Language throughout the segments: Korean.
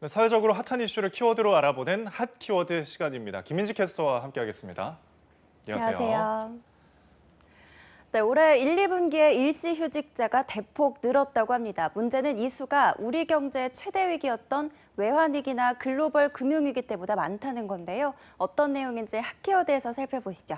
네, 사회적으로 핫한 이슈를 키워드로 알아보는 핫 키워드 시간입니다. 김민지 캐스터와 함께하겠습니다. 안녕하세요. 안녕하세요. 네, 올해 1, 2분기에 일시휴직자가 대폭 늘었다고 합니다. 문제는 이 수가 우리 경제의 최대 위기였던 외환위기나 글로벌 금융위기 때보다 많다는 건데요. 어떤 내용인지 핫키워드에서 살펴보시죠.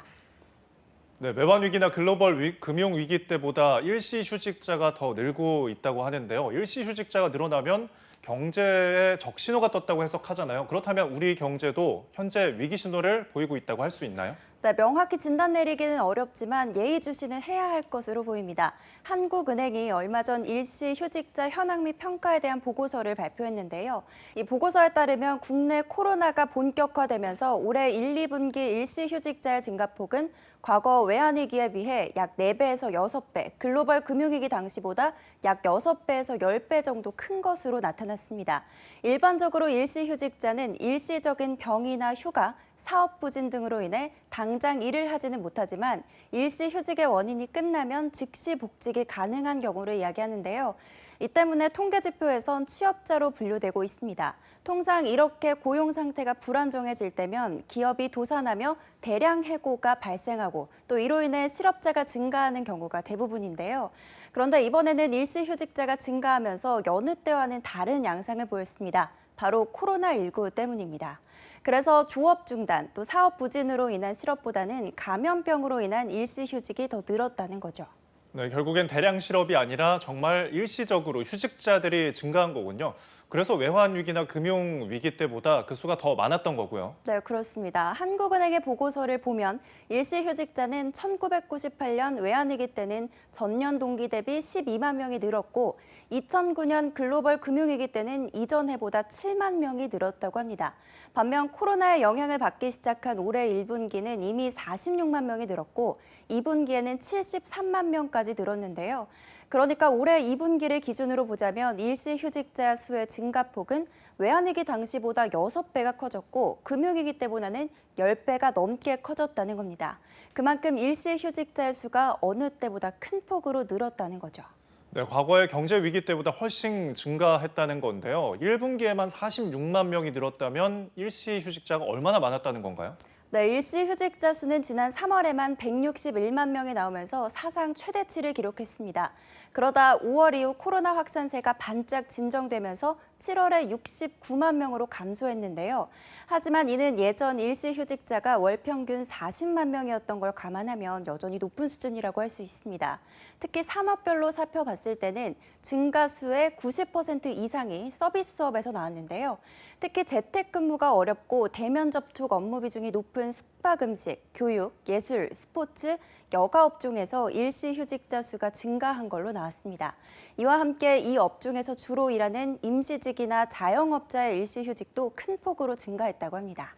네, 외환 위기나 글로벌 금융 위기 때보다 일시 휴직자가 더 늘고 있다고 하는데요. 일시 휴직자가 늘어나면 경제에 적신호가 떴다고 해석하잖아요. 그렇다면 우리 경제도 현재 위기 신호를 보이고 있다고 할 수 있나요? 네, 명확히 진단 내리기는 어렵지만 예의주시는 해야 할 것으로 보입니다. 한국은행이 얼마 전 일시휴직자 현황 및 평가에 대한 보고서를 발표했는데요. 이 보고서에 따르면 국내 코로나가 본격화되면서 올해 1, 2분기 일시휴직자의 증가폭은 과거 외환위기에 비해 약 4배에서 6배, 글로벌 금융위기 당시보다 약 6배에서 10배 정도 큰 것으로 나타났습니다. 일반적으로 일시휴직자는 일시적인 병이나 휴가, 사업 부진 등으로 인해 당장 일을 하지는 못하지만 일시휴직의 원인이 끝나면 즉시 복직이 가능한 경우를 이야기하는데요. 이 때문에 통계지표에선 취업자로 분류되고 있습니다. 통상 이렇게 고용 상태가 불안정해질 때면 기업이 도산하며 대량 해고가 발생하고 또 이로 인해 실업자가 증가하는 경우가 대부분인데요. 그런데 이번에는 일시휴직자가 증가하면서 여느 때와는 다른 양상을 보였습니다. 바로 코로나19 때문입니다. 그래서 조업 중단, 또 사업 부진으로 인한 실업보다는 감염병으로 인한 일시휴직이 더 늘었다는 거죠. 네, 결국엔 대량 실업이 아니라 정말 일시적으로 휴직자들이 증가한 거군요. 그래서 외환 위기나 금융 위기 때보다 그 수가 더 많았던 거고요. 네, 그렇습니다. 한국은행의 보고서를 보면 일시휴직자는 1998년 외환위기 때는 전년 동기 대비 12만 명이 늘었고 2009년 글로벌 금융위기 때는 이전 해보다 7만 명이 늘었다고 합니다. 반면 코로나의 영향을 받기 시작한 올해 1분기는 이미 46만 명이 늘었고 2분기에는 73만 명까지 늘었는데요. 그러니까 올해 2분기를 기준으로 보자면 일시휴직자 수의 증가폭은 외환위기 당시보다 6배가 커졌고 금융위기 때보다는 10배가 넘게 커졌다는 겁니다. 그만큼 일시휴직자의 수가 어느 때보다 큰 폭으로 늘었다는 거죠. 네, 과거의 경제 위기 때보다 훨씬 증가했다는 건데요. 1분기에만 46만 명이 늘었다면 일시 휴직자가 얼마나 많았다는 건가요? 네, 일시휴직자 수는 지난 3월에만 161만 명이 나오면서 사상 최대치를 기록했습니다. 그러다 5월 이후 코로나 확산세가 반짝 진정되면서 7월에 69만 명으로 감소했는데요. 하지만 이는 예전 일시휴직자가 월 평균 40만 명이었던 걸 감안하면 여전히 높은 수준이라고 할 수 있습니다. 특히 산업별로 살펴봤을 때는 증가수의 90% 이상이 서비스업에서 나왔는데요. 특히 재택근무가 어렵고 대면 접촉 업무 비중이 높은 숙박음식, 교육, 예술, 스포츠, 여가 업종에서 일시휴직자 수가 증가한 걸로 나왔습니다. 이와 함께 이 업종에서 주로 일하는 임시직이나 자영업자의 일시휴직도 큰 폭으로 증가했다고 합니다.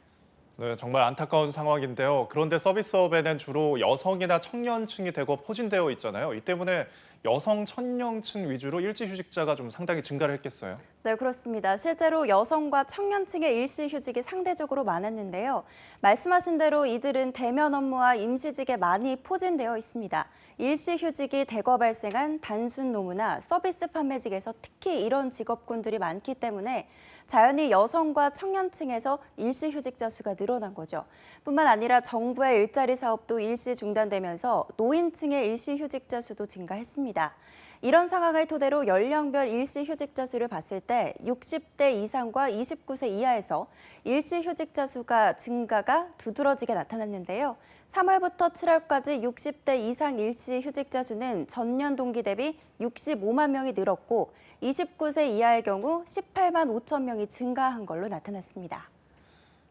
네, 정말 안타까운 상황인데요. 그런데 서비스업에는 주로 여성이나 청년층이 대거 포진되어 있잖아요. 이 때문에 여성 청년층 위주로 일시휴직자가 좀 상당히 증가를 했겠어요. 네, 그렇습니다. 실제로 여성과 청년층의 일시휴직이 상대적으로 많았는데요. 말씀하신 대로 이들은 대면 업무와 임시직에 많이 포진되어 있습니다. 일시휴직이 대거 발생한 단순 노무나 서비스 판매직에서 특히 이런 직업군들이 많기 때문에 자연히 여성과 청년층에서 일시휴직자 수가 늘어난 거죠. 뿐만 아니라 정부의 일자리 사업도 일시 중단되면서 노인층의 일시휴직자 수도 증가했습니다. 이런 상황을 토대로 연령별 일시휴직자 수를 봤을 때 60대 이상과 29세 이하에서 일시휴직자 수가 증가가 두드러지게 나타났는데요. 3월부터 7월까지 60대 이상 일시휴직자 수는 전년 동기 대비 65만 명이 늘었고 29세 이하의 경우 18만 5천 명이 증가한 걸로 나타났습니다.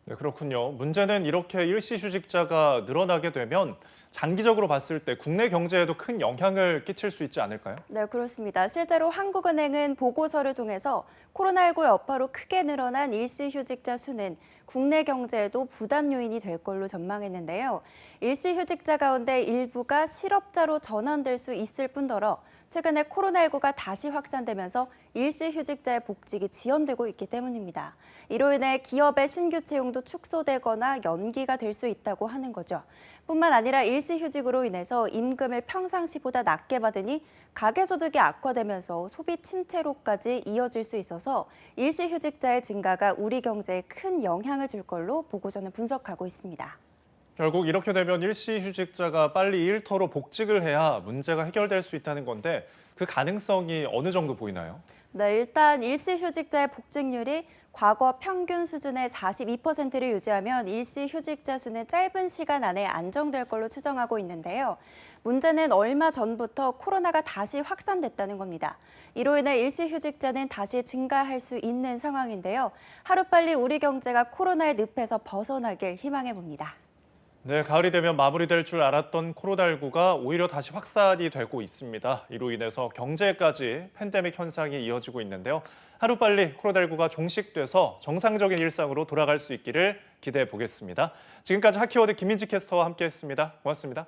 네, 그렇군요. 문제는 이렇게 일시휴직자가 늘어나게 되면 장기적으로 봤을 때 국내 경제에도 큰 영향을 끼칠 수 있지 않을까요? 네, 그렇습니다. 실제로 한국은행은 보고서를 통해서 코로나19 여파로 크게 늘어난 일시휴직자 수는 국내 경제에도 부담 요인이 될 걸로 전망했는데요. 일시휴직자 가운데 일부가 실업자로 전환될 수 있을 뿐더러 최근에 코로나19가 다시 확산되면서 일시휴직자의 복직이 지연되고 있기 때문입니다. 이로 인해 기업의 신규 채용도 축소되거나 연기가 될 수 있다고 하는 거죠. 뿐만 아니라 일시휴직으로 인해서 임금을 평상시보다 낮게 받으니 가계소득이 악화되면서 소비 침체로까지 이어질 수 있어서 일시휴직자의 증가가 우리 경제에 큰 영향을 줄 걸로 보고서는 분석하고 있습니다. 결국 이렇게 되면 일시휴직자가 빨리 일터로 복직을 해야 문제가 해결될 수 있다는 건데 그 가능성이 어느 정도 보이나요? 네, 일단 일시휴직자의 복직률이 과거 평균 수준의 42%를 유지하면 일시휴직자 수는 짧은 시간 안에 안정될 걸로 추정하고 있는데요. 문제는 얼마 전부터 코로나가 다시 확산됐다는 겁니다. 이로 인해 일시휴직자는 다시 증가할 수 있는 상황인데요. 하루빨리 우리 경제가 코로나의 늪에서 벗어나길 희망해 봅니다. 네, 가을이 되면 마무리될 줄 알았던 코로나19가 오히려 다시 확산이 되고 있습니다. 이로 인해서 경제까지 팬데믹 현상이 이어지고 있는데요. 하루빨리 코로나19가 종식돼서 정상적인 일상으로 돌아갈 수 있기를 기대해 보겠습니다. 지금까지 하키워드 김민지 캐스터와 함께했습니다. 고맙습니다.